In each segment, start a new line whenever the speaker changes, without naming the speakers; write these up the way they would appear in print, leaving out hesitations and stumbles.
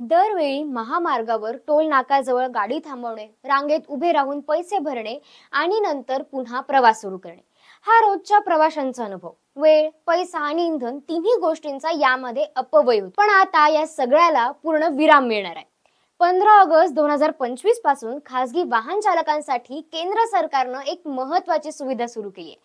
दरवेळी महामार्गावर टोल नाक्याजवळ गाडी थांबवणे, रांगेत उभे राहून पैसे भरणे आणि नंतर पुन्हा प्रवास सुरू करणे हा रोजच्या प्रवाशांचा अनुभव. वेळ, पैसा आणि इंधन तिन्ही गोष्टींचा यामध्ये अपव्यय होतो. पण आता या सगळ्याला पूर्ण विराम मिळणार आहे. 15 ऑगस्ट 2025 पासून खासगी वाहन चालकांसाठी केंद्र सरकारनं एक महत्वाची सुविधा सुरू केली आहे.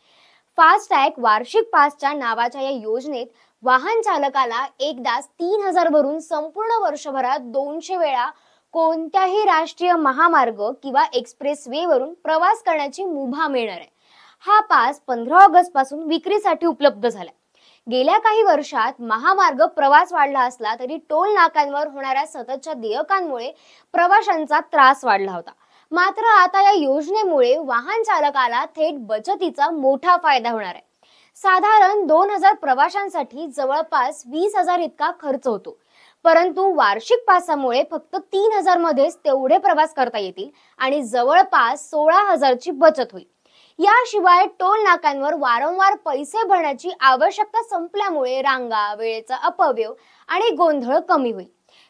फास्टॅग वार्षिक पासच्या नावाच्या या योजनेत वाहन चालकाला एकदाच 3,000 भरून संपूर्ण वर्षभरात 200 वेळा कोणत्याही राष्ट्रीय महामार्ग किंवा एक्सप्रेस वे वरून प्रवास करण्याची मुभा मिळणार आहे. हा पास 15 ऑगस्ट पासून विक्रीसाठी उपलब्ध झाला. गेल्या काही वर्षात महामार्ग प्रवास वाढला असला तरी टोल नाक्यांवर होणाऱ्या सततच्या देयकांमुळे प्रवाशांचा त्रास वाढला होता. मात्र आता या योजनेमुळे वाहन चालकाला थेट बचतीचा मोठा फायदा होणार आहे. साधारण 2,000 प्रवाशांसाठी जवळपास 20,000 इतका खर्च होतो. परंतु वार्षिक पासामुळे फक्त 3,000 मध्येच तेवढे प्रवास करता येतील आणि जवळपास 16,000 ची बचत होईल. याशिवाय टोल नाक्यांवर वारंवार पैसे भरण्याची आवश्यकता संपल्यामुळे रांगा, वेळेचा अपव्यय आणि गोंधळ कमी होईल.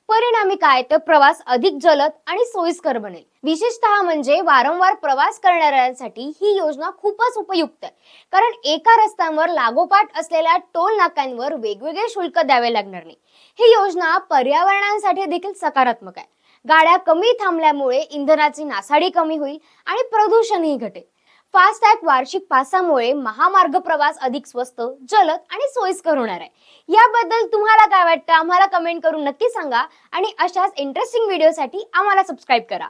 परिणामी काय तर प्रवास अधिक जलद आणि सोयीस्कर बनेल. विशेषतः म्हणजे वारंवार प्रवास करणाऱ्यांसाठी ही योजना खूपच उपयुक्त आहे. कारण एका रस्त्यांवर लागोपाठ असलेल्या टोल नाक्यांवर वेगवेगळे शुल्क द्यावे लागणार नाही. ही योजना पर्यावरणासाठी देखील सकारात्मक आहे. गाड्या कमी थांबल्यामुळे इंधनाची नासाडी कमी होईल आणि प्रदूषणही घटेल. फास्टॅग वार्षिक पासामुळे महामार्ग प्रवास अधिक स्वस्त, जलद आणि सोयीस्कर होणार आहे. याबद्दल तुम्हाला काय वाटतं आम्हाला कमेंट करून नक्की सांगा आणि अशाच इंटरेस्टिंग व्हिडिओसाठी आम्हाला सबस्क्राईब करा.